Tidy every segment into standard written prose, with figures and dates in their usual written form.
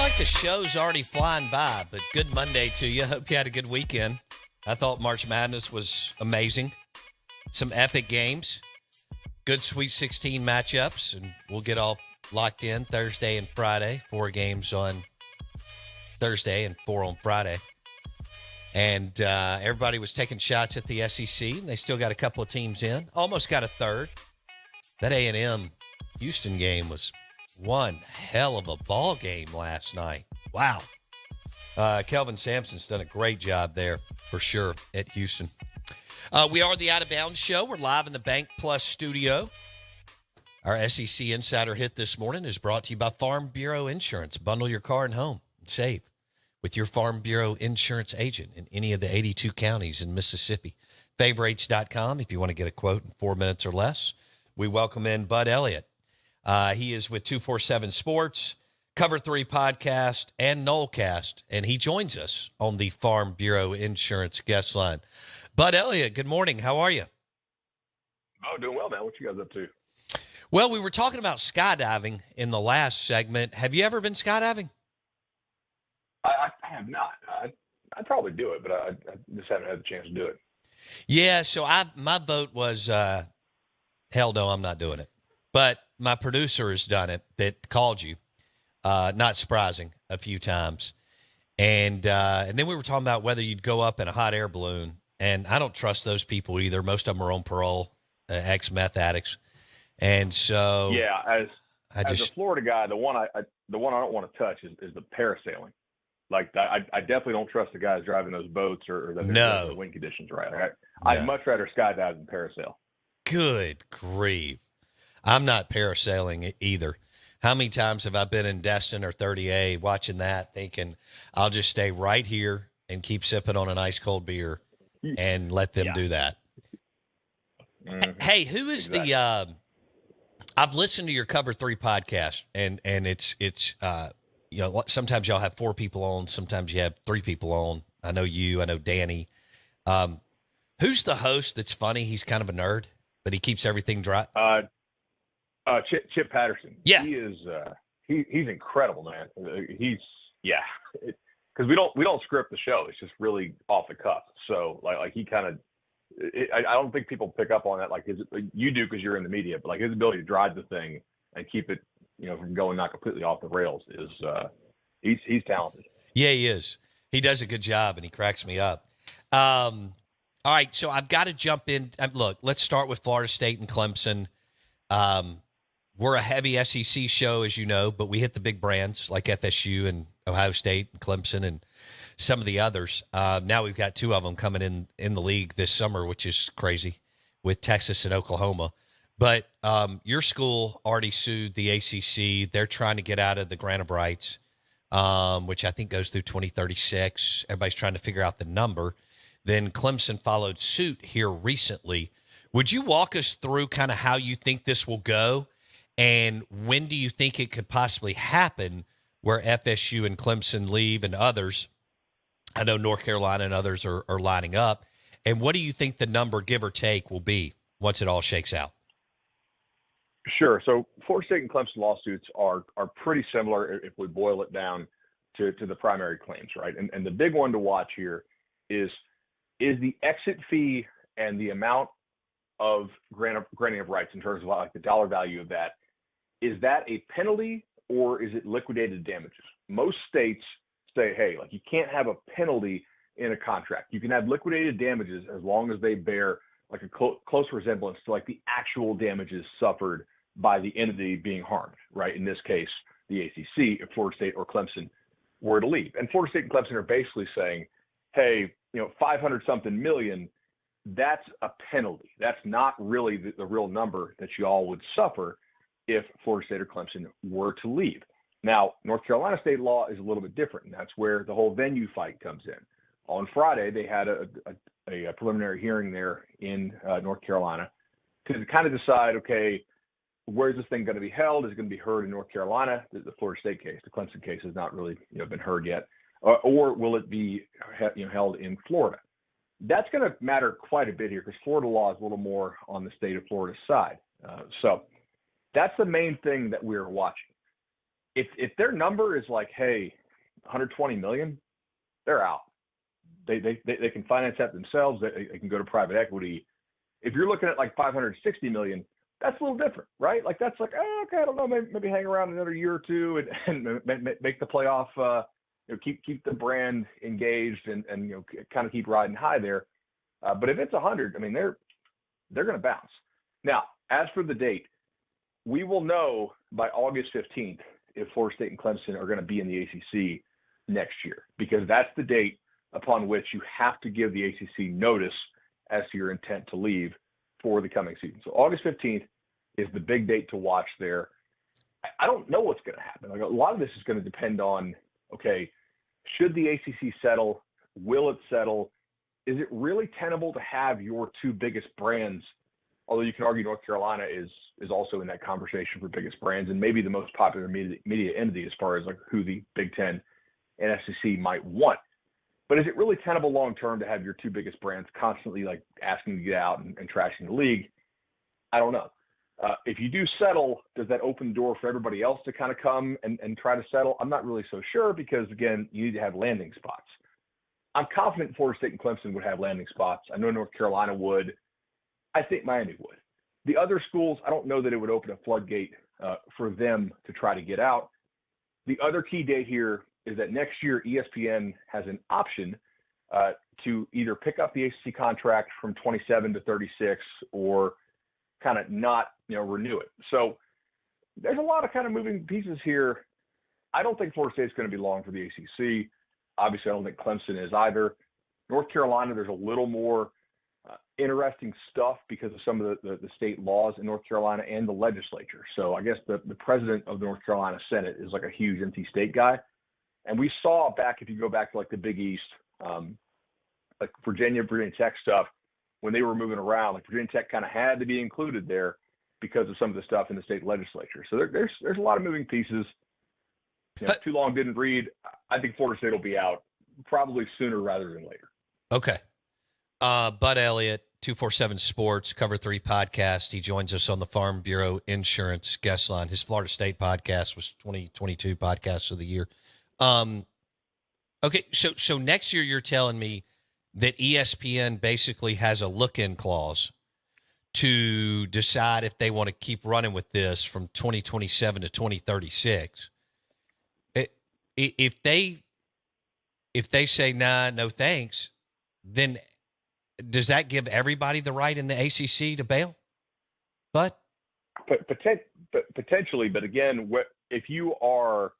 like the show's already flying by, but good Monday to you. Hope you had a good weekend. I thought March Madness was amazing. Some epic games, good Sweet 16 matchups, and we'll get all locked in Thursday and Friday. 4 games on Thursday and 4 on Friday. And everybody was taking shots at the SEC, and they still got a couple of teams in. Almost got a third. That A&M Houston game was one hell of a ball game last night. Wow. Kelvin Sampson's done a great job there for sure at Houston. We are the Out of Bounds Show. We're live in the Bank Plus studio. Our SEC Insider Hit this morning is brought to you by Farm Bureau Insurance. Bundle your car and home and save with your Farm Bureau Insurance agent in any of the 82 counties in Mississippi. Favorites.com if you want to get a quote in 4 minutes or less. We welcome in Bud Elliot. He is with 247 Sports, Cover 3 Podcast, and Nolecast, and he joins us on the Farm Bureau Insurance guest line. Bud Elliot, good morning. How are you? Oh, doing well, man. What you guys up to? Well, we were talking about skydiving in the last segment. Have you ever been skydiving? I have not. I'd probably do it, but I just haven't had the chance to do it. Yeah, so my vote was, hell no, I'm not doing it. But my producer has done it that called you, not surprising, a few times. And then we were talking about whether you'd go up in a hot air balloon. And I don't trust those people either. Most of them are on parole, ex-meth addicts. And so yeah, as a Florida guy, the one I don't want to touch is the parasailing. Like I definitely don't trust the guys driving those boats or the wind conditions right. I'd much rather skydive than parasail. Good grief. I'm not parasailing either. How many times have I been in Destin or 30A watching that, thinking I'll just stay right here and keep sipping on an ice cold beer and let them do that. Mm-hmm. Hey, who is exactly. I've listened to your Cover 3 podcast, and it's sometimes y'all have 4 people on, sometimes you have 3 people on. I know you, I know Danny. Who's the host that's funny? He's kind of a nerd, but he keeps everything dry. Chip Patterson. Yeah. He is, he's incredible, man. Because we don't script the show. It's just really off the cuff. So like he kind of, I don't think people pick up on that. Like you do, cause you're in the media, but like his ability to drive the thing and keep it, from going not completely off the rails is, he's talented. Yeah, he is. He does a good job and he cracks me up. All right. So I've got to jump in. Look, let's start with Florida State and Clemson. We're a heavy SEC show, as you know, but we hit the big brands like FSU and Ohio State and Clemson and some of the others. Now we've got 2 of them coming in the league this summer, which is crazy, with Texas and Oklahoma. But your school already sued the ACC. They're trying to get out of the grant of rights, which I think goes through 2036. Everybody's trying to figure out the number. Then Clemson followed suit here recently. Would you walk us through kind of how you think this will go? And when do you think it could possibly happen where FSU and Clemson leave and others? I know North Carolina and others are lining up. And what do you think the number, give or take, will be once it all shakes out? Sure. So Florida State and Clemson lawsuits are pretty similar if we boil it down to the primary claims, right? And the big one to watch here is the exit fee and the amount of granting of rights in terms of like the dollar value of that. Is that a penalty or is it liquidated damages? Most states say, hey, like you can't have a penalty in a contract. You can have liquidated damages as long as they bear like a close resemblance to like the actual damages suffered by the entity being harmed, right? In this case, the ACC, if Florida State or Clemson were to leave. And Florida State and Clemson are basically saying, hey, 500 something million, that's a penalty. That's not really the real number that you all would suffer if Florida State or Clemson were to leave. Now, North Carolina state law is a little bit different, and that's where the whole venue fight comes in. On Friday, they had a preliminary hearing there in North Carolina to kind of decide, okay, where's this thing going to be held? Is it going to be heard in North Carolina? The Florida State case, the Clemson case has not really been heard yet. Or will it be held in Florida? That's going to matter quite a bit here because Florida law is a little more on the state of Florida's side. So that's the main thing that we're watching. if their number is like, hey, 120 million, they're out. They can finance that themselves. They can go to private equity. If you're looking at like 560 million, that's a little different, right? Like that's like, oh, okay, I don't know, maybe hang around another year or two and make the playoff. Keep the brand engaged and kind of keep riding high there. But if it's 100, I mean they're going to bounce. Now, as for the date, we will know by August 15th if Florida State and Clemson are going to be in the ACC next year, because that's the date upon which you have to give the ACC notice as to your intent to leave for the coming season. So August 15th is the big date to watch there. I don't know what's going to happen. Like, a lot of this is going to depend on, okay, should the ACC settle? Will it settle? Is it really tenable to have your two biggest brands? Although you can argue North Carolina is also in that conversation for biggest brands and maybe the most popular media entity as far as like who the Big Ten and SEC might want. But is it really tenable long term to have your two biggest brands constantly like asking to get out and trashing the league? I don't know. If you do settle, does that open the door for everybody else to kind of come and try to settle? I'm not really so sure because, again, you need to have landing spots. I'm confident Florida State and Clemson would have landing spots. I know North Carolina would. I think Miami would. The other schools, I don't know that it would open a floodgate for them to try to get out. The other key date here is that next year ESPN has an option to either pick up the ACC contract from 27 to 36 or kind of not, renew it. So there's a lot of kind of moving pieces here. I don't think Florida State's going to be long for the ACC. Obviously, I don't think Clemson is either. North Carolina, there's a little more interesting stuff because of some of the state laws in North Carolina and the legislature. So I guess the president of the North Carolina Senate is like a huge NC State guy. And we saw if you go back to like the Big East, like Virginia Tech stuff, when they were moving around, like Virginia Tech kind of had to be included there because of some of the stuff in the state legislature. So there's a lot of moving pieces. Too long didn't read. I think Florida State will be out probably sooner rather than later. Okay. Bud Elliot, 247 Sports, Cover 3 podcast. He joins us on the Farm Bureau Insurance guest line. His Florida State podcast was 2022 podcast of the year. Okay, so next year you're telling me that ESPN basically has a look-in clause to decide if they want to keep running with this from 2027 to 2036. If they say, nah, no thanks, then does that give everybody the right in the ACC to bail? But potentially, but again, if you are,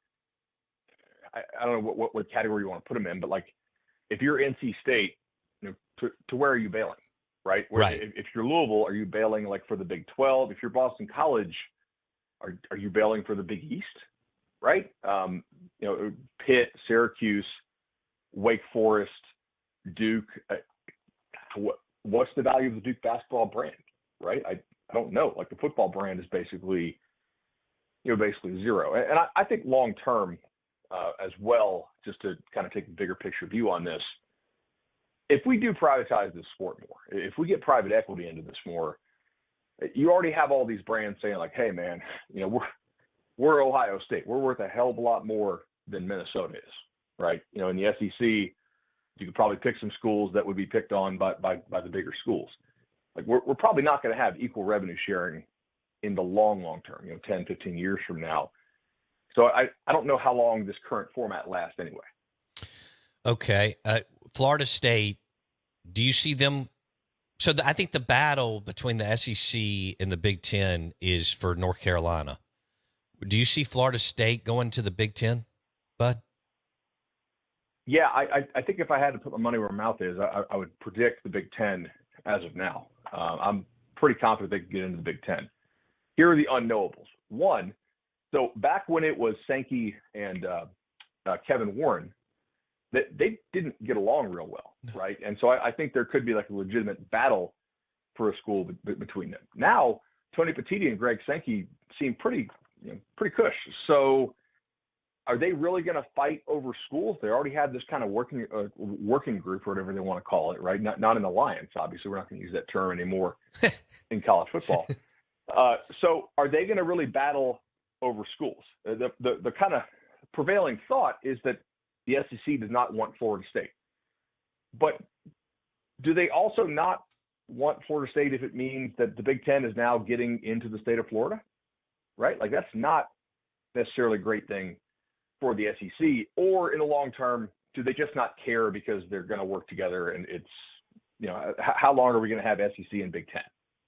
I don't know what category you want to put them in, but like if you're NC State, to where are you bailing, right? Right. If you're Louisville, are you bailing like for the Big 12? If you're Boston College, are you bailing for the Big East, right? Pitt, Syracuse, Wake Forest, Duke. What's the value of the Duke basketball brand, right? I don't know. Like the football brand is basically zero. And I think long term as well, just to kind of take a bigger picture view on this, if we do privatize this sport more, if we get private equity into this more, you already have all these brands saying like, hey man, we're Ohio State. We're worth a hell of a lot more than Minnesota is, right? In the SEC, you could probably pick some schools that would be picked on by the bigger schools. Like we're probably not going to have equal revenue sharing in the long term, 10, 15 years from now. So I don't know how long this current format lasts anyway. Okay. Florida State, do you see them? So I think the battle between the SEC and the Big Ten is for North Carolina. Do you see Florida State going to the Big Ten, Bud? Yeah, I think if I had to put my money where my mouth is, I would predict the Big Ten as of now. I'm pretty confident they could get into the Big Ten. Here are the unknowables. One, so back when it was Sankey and Kevin Warren, they didn't get along real well, right? And so I think there could be like a legitimate battle for a school between them. Now, Tony Petitti and Greg Sankey seem pretty cush. So are they really going to fight over schools? They already have this kind of working group or whatever they want to call it, right? Not an alliance, obviously. We're not going to use that term anymore in college football. So are they going to really battle over schools. The kind of prevailing thought is that the SEC does not want Florida State. But do they also not want Florida State if it means that the Big Ten is now getting into the state of Florida? Right? Like, that's not necessarily a great thing for the SEC. Or in the long term, do they just not care because they're going to work together and it's, how long are we going to have SEC and Big Ten?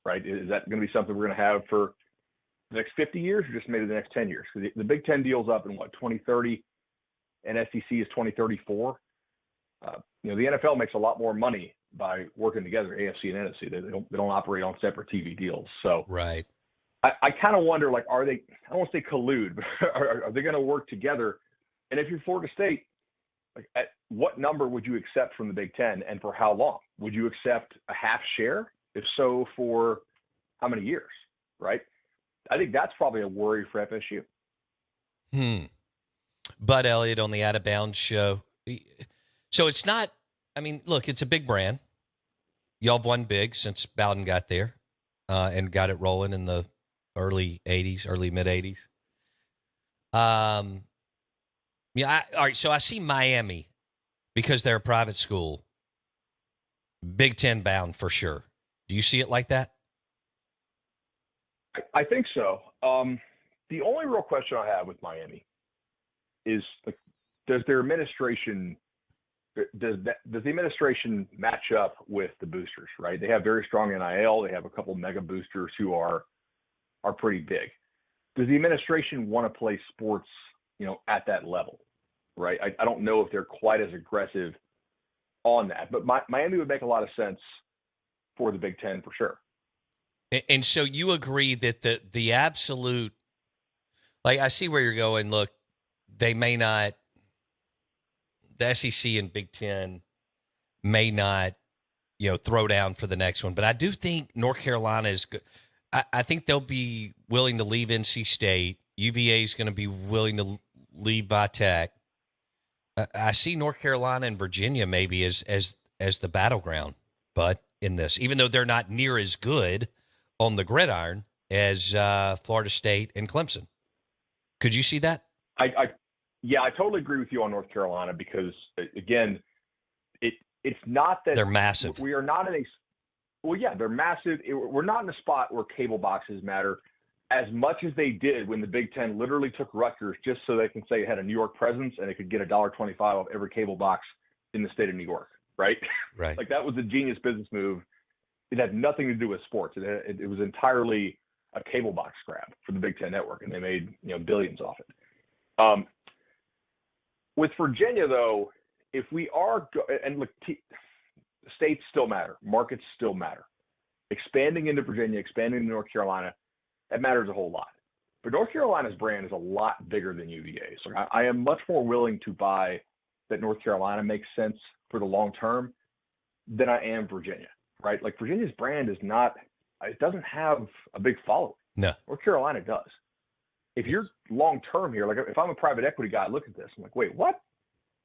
Right? Is that going to be something we're going to have for the next 50 years or just maybe the next 10 years? Because the Big Ten deal's up in 2030 and SEC is 2034. The NFL makes a lot more money by working together, AFC and NFC. They don't operate on separate TV deals. So right. I kind of wonder, like, are they, I don't want to say collude, but are they going to work together? And if you're Florida State, like, at what number would you accept from the Big Ten and for how long? Would you accept a half share? If so, for how many years, right? I think that's probably a worry for FSU. Bud Elliot on the Out of Bounds show. So it's not, look, it's a big brand. Y'all have won big since Bowden got there and got it rolling in the early mid-'80s. All right, so I see Miami, because they're a private school, Big Ten bound for sure. Do you see it like that? I think so. The only real question I have with Miami is, like, does the administration match up with the boosters, right? They have very strong NIL. They have a couple mega boosters who are pretty big. Does the administration want to play sports, at that level, right? I don't know if they're quite as aggressive on that, but Miami would make a lot of sense for the Big Ten for sure. And so you agree that the absolute, like, I see where you're going. Look, they may not, the SEC and Big Ten may not, throw down for the next one. But I do think North Carolina is good. I think they'll be willing to leave NC State. UVA is going to be willing to leave Tech. I see North Carolina and Virginia maybe as the battleground, but in this, even though they're not near as good on the gridiron as Florida State and Clemson. Could you see that? Yeah, I totally agree with you on North Carolina because, again, it's not that they're massive. We are not in a – well, yeah, they're massive. We're not in a spot where cable boxes matter as much as they did when the Big Ten literally took Rutgers just so they can say it had a New York presence and it could get $1.25 off every cable box in the state of New York, right? Right. Like, that was a genius business move. It had nothing to do with sports. It was entirely a cable box grab for the Big Ten network, and they made billions off it. With Virginia, though, if we are and look, states still matter, markets still matter. Expanding into Virginia, expanding into North Carolina, that matters a whole lot. But North Carolina's brand is a lot bigger than UVA's. So I am much more willing to buy that North Carolina makes sense for the long term than I am Virginia. Right? Like, Virginia's brand is not, it doesn't have a big following. No. North Carolina does. If you're long term here, like, if I'm a private equity guy, I look at this, I'm like, wait, what?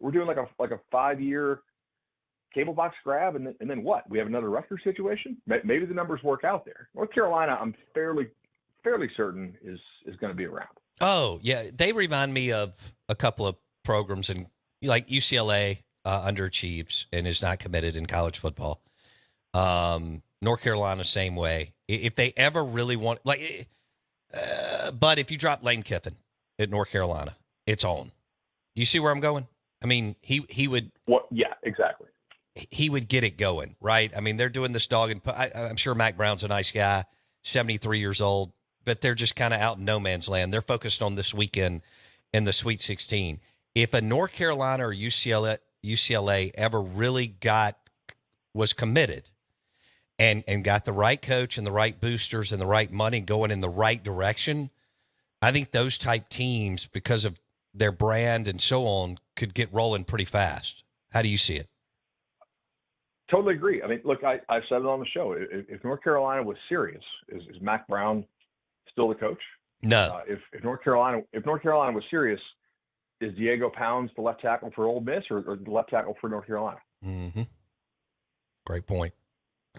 We're doing like a 5-year cable box grab, and then what? We have another Rutgers situation? Maybe the numbers work out there. North Carolina, I'm fairly certain is going to be around. Oh, yeah. They remind me of a couple of programs, and like UCLA underachieves and is not committed in college football. North Carolina, same way. If they ever really want, like, but if you drop Lane Kiffin at North Carolina, it's on. You see where I'm going? I mean, he would. What? Yeah, exactly. He would get it going, right? I mean, they're doing this dog, and I'm sure Mac Brown's a nice guy, 73 years old, but they're just kind of out in no man's land. They're focused on this weekend in the Sweet 16. If a North Carolina or UCLA ever really was committed and got the right coach and the right boosters and the right money going in the right direction, I think those type teams, because of their brand and so on, could get rolling pretty fast. How do you see it? Totally agree. I mean, look, I've said it on the show. If North Carolina was serious, is Mac Brown still the coach? No. If North Carolina was serious, is Diego Pounds the left tackle for Ole Miss or the left tackle for North Carolina? Mm-hmm. Great point.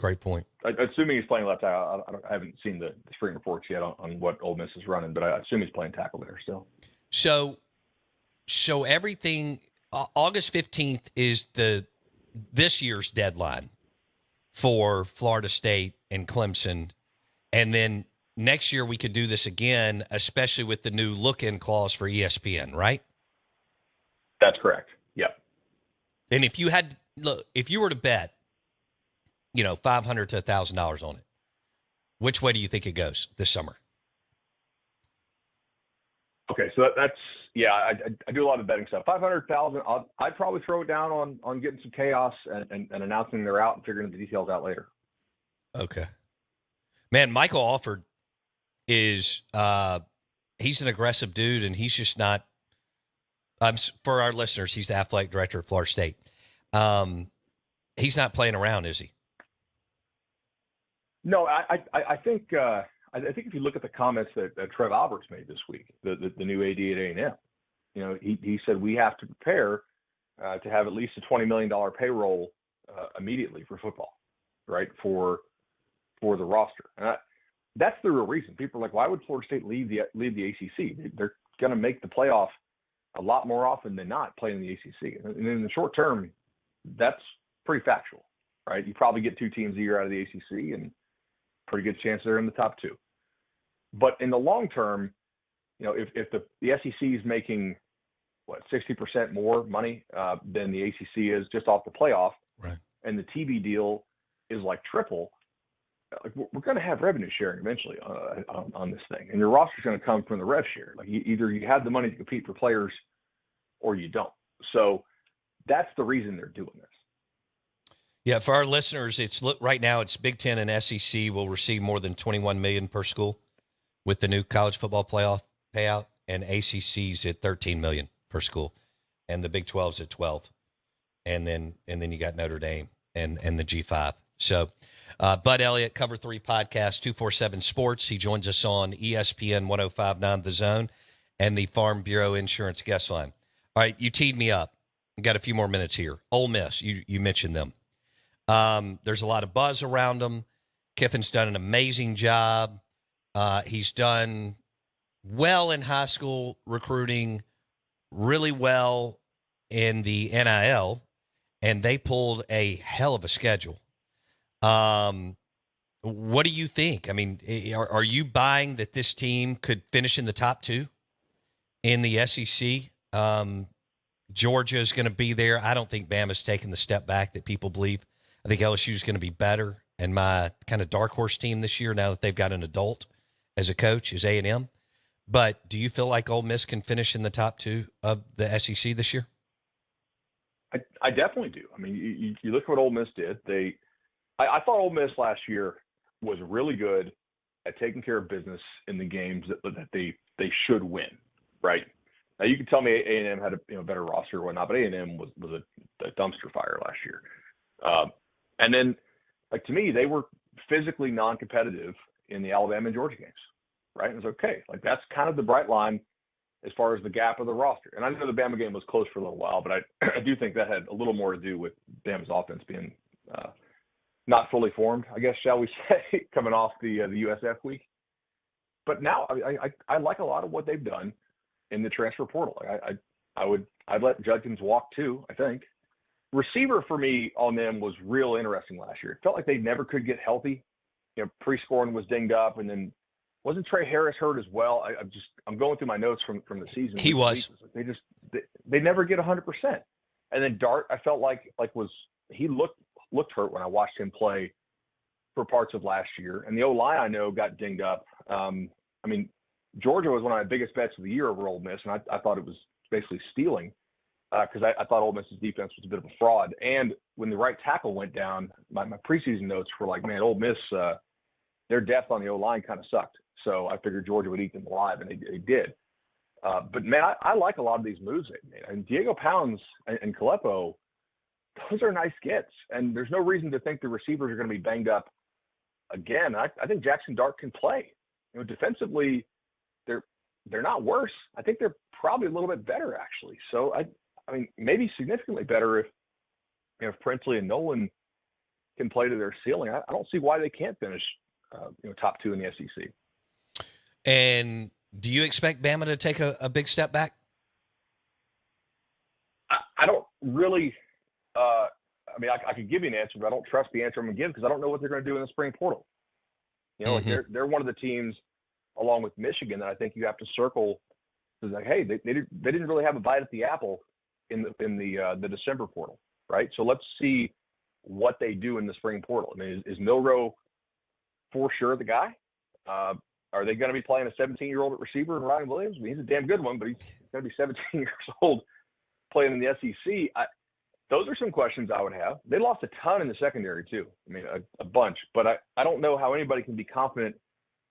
Great point. Assuming he's playing left tackle, I haven't seen the spring reports yet on what Ole Miss is running, but I assume he's playing tackle there still. So everything. August 15th is this year's deadline for Florida State and Clemson, and then next year we could do this again, especially with the new look-in clause for ESPN, right? That's correct. Yep. And if you were to bet, $500 to $1,000 on it, which way do you think it goes this summer? Okay, so that's I do a lot of betting stuff. 500,000. I'd probably throw it down on getting some chaos and announcing they're out and figuring the details out later. Okay, man. Michael Alford is he's an aggressive dude, and he's just not. For our listeners, he's the athletic director of Florida State. He's not playing around, is he? No, I think if you look at the comments that Trev Alberts made this week, the new AD at A&M, he said we have to prepare to have at least a $20 million payroll immediately for football, right, for the roster. And that's the real reason. People are like, why would Florida State leave the ACC? They're going to make the playoff a lot more often than not playing in the ACC. And in the short term, that's pretty factual, right? You probably get 2 teams a year out of the ACC, and pretty good chance they're in the top 2. But in the long term, if the SEC is making 60% more money than the ACC is just off the playoff, right, and the TV deal is like triple, we're going to have revenue sharing eventually on this thing, and your roster is going to come from the rev share. Like either you have the money to compete for players, or you don't. So that's the reason they're doing this. Yeah, for our listeners, right now it's Big Ten and SEC will receive more than $21 million per school with the new college football playoff payout, and ACC's at $13 million per school, and the Big 12's at 12, and then you got Notre Dame and the G5. So, Bud Elliott, Cover 3 Podcast, 247 Sports. He joins us on ESPN 105.9 The Zone and the Farm Bureau Insurance Guest Line. All right, you teed me up. Got a few more minutes here. Ole Miss, you mentioned them. There's a lot of buzz around them. Kiffin's done an amazing job. He's done well in high school recruiting, really well in the NIL, and they pulled a hell of a schedule. What do you think? I mean, are you buying that this team could finish in the top 2 in the SEC? Georgia is going to be there. I don't think Bama's taken the step back that people believe. I think LSU is going to be better. And my kind of dark horse team this year, now that they've got an adult as a coach, is A&M. But do you feel like Ole Miss can finish in the top 2 of the SEC this year? I definitely do. I mean, you look at what Ole Miss did. I thought Ole Miss last year was really good at taking care of business in the games that they should win, right? Now you can tell me A&M had a better roster or whatnot, but A&M was a dumpster fire last year. And then, to me, they were physically non-competitive in the Alabama and Georgia games, right? It was okay. That's kind of the bright line as far as the gap of the roster. And I know the Bama game was close for a little while, but I do think that had a little more to do with Bama's offense being not fully formed, I guess, shall we say, coming off the USF week. But now I like a lot of what they've done in the transfer portal. I'd let Judkins walk too, I think. Receiver for me on them was real interesting last year. It felt like they never could get healthy. Pre-scoring was dinged up, and then wasn't Trey Harris hurt as well? I'm going through my notes from the season. He was. They never get 100%. And then Dart, I felt like he looked hurt when I watched him play for parts of last year. And the O-line I know got dinged up. Georgia was one of my biggest bets of the year over Ole Miss, and I thought it was basically stealing. Because I thought Ole Miss's defense was a bit of a fraud. And when the right tackle went down, my preseason notes were like, man, Ole Miss, their depth on the O-line kind of sucked. So I figured Georgia would eat them alive, and they did. But, man, I like a lot of these moves they made. And Diego Pounds and Kalepo, those are nice gets. And there's no reason to think the receivers are going to be banged up again. I think Jackson Dart can play. Defensively, they're not worse. I think they're probably a little bit better, actually. So, maybe significantly better if Prinsley and Nolan can play to their ceiling, I don't see why they can't finish, top 2 in the SEC. And do you expect Bama to take a big step back? I don't really. I could give you an answer, but I don't trust the answer I'm going to give because I don't know what they're going to do in the spring portal. Like they're one of the teams, along with Michigan, that I think you have to circle. It's like, hey, they didn't really have a bite at the apple in the December portal, right? So let's see what they do in the spring portal. I mean, is Milroe for sure the guy? Are they going to be playing a 17-year-old at receiver in Ryan Williams? I mean, he's a damn good one, but he's going to be 17 years old playing in the SEC. Those are some questions I would have. They lost a ton in the secondary too. I mean, a bunch. But I don't know how anybody can be confident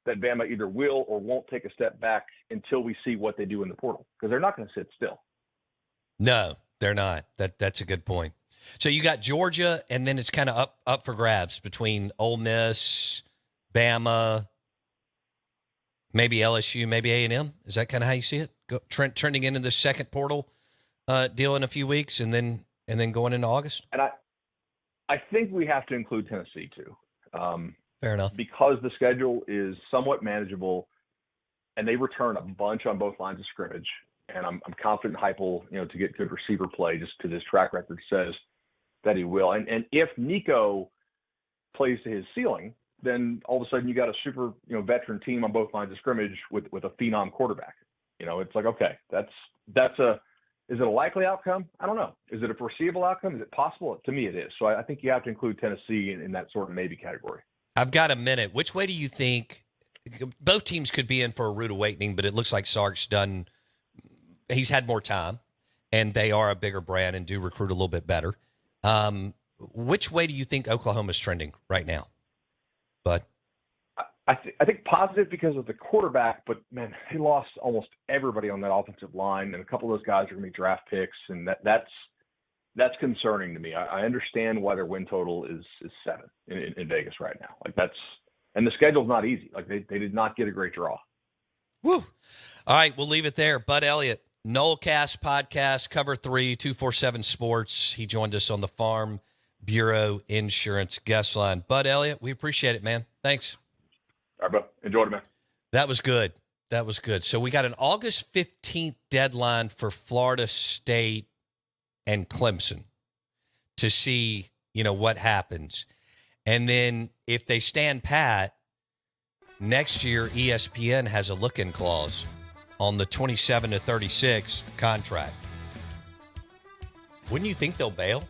that Bama either will or won't take a step back until we see what they do in the portal, because they're not going to sit still. No, they're not. That's a good point. So you got Georgia, and then it's kind of up for grabs between Ole Miss, Bama, maybe LSU, maybe A&M. Is that kind of how you see it? Trending into the second portal deal in a few weeks, and then going into August? And I think we have to include Tennessee too. Fair enough. Because the schedule is somewhat manageable, and they return a bunch on both lines of scrimmage. And I'm confident Heupel, to get good receiver play, just because his track record says that he will. And if Nico plays to his ceiling, then all of a sudden you got a super, veteran team on both lines of scrimmage with a phenom quarterback. It's like, okay, is it a likely outcome? I don't know. Is it a foreseeable outcome? Is it possible? To me, it is. So I think you have to include Tennessee in that sort of maybe category. I've got a minute. Which way do you think both teams could be in for a rude awakening, but it looks like Sark's he's had more time, and they are a bigger brand and do recruit a little bit better. Which way do you think Oklahoma's trending right now, Bud? I think positive because of the quarterback, but man, he lost almost everybody on that offensive line, and a couple of those guys are going to be draft picks, and that's concerning to me. I understand why their win total is 7 in Vegas right now. And the schedule's not easy. They did not get a great draw. Woo! All right, we'll leave it there. Bud Elliot, Nolecast podcast, Cover 3, 247 Sports. He joined us on the Farm Bureau Insurance guest line. Bud Elliot, we appreciate it, man. Thanks. All right, bro. Enjoyed it, man. That was good. So we got an August 15th deadline for Florida State and Clemson to see, what happens. And then if they stand pat, next year ESPN has a look-in clause on the 27 to 36 contract. Wouldn't you think they'll bail?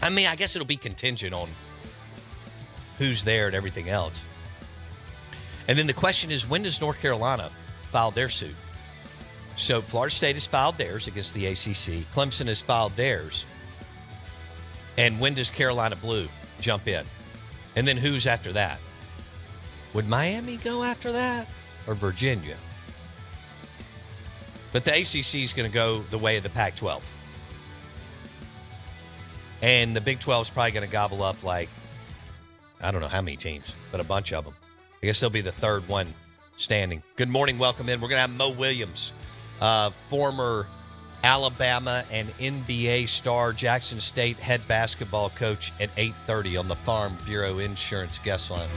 I mean, I guess it'll be contingent on who's there and everything else. And then the question is, when does North Carolina file their suit? So Florida State has filed theirs against the ACC. Clemson has filed theirs. And when does Carolina Blue jump in? And then who's after that? Would Miami go after that or Virginia? But the ACC is going to go the way of the Pac-12. And the Big 12 is probably going to gobble up I don't know how many teams, but a bunch of them. I guess they'll be the third one standing. Good morning. Welcome in. We're going to have Mo Williams, former Alabama and NBA star, Jackson State head basketball coach at 8:30 on the Farm Bureau Insurance guest line.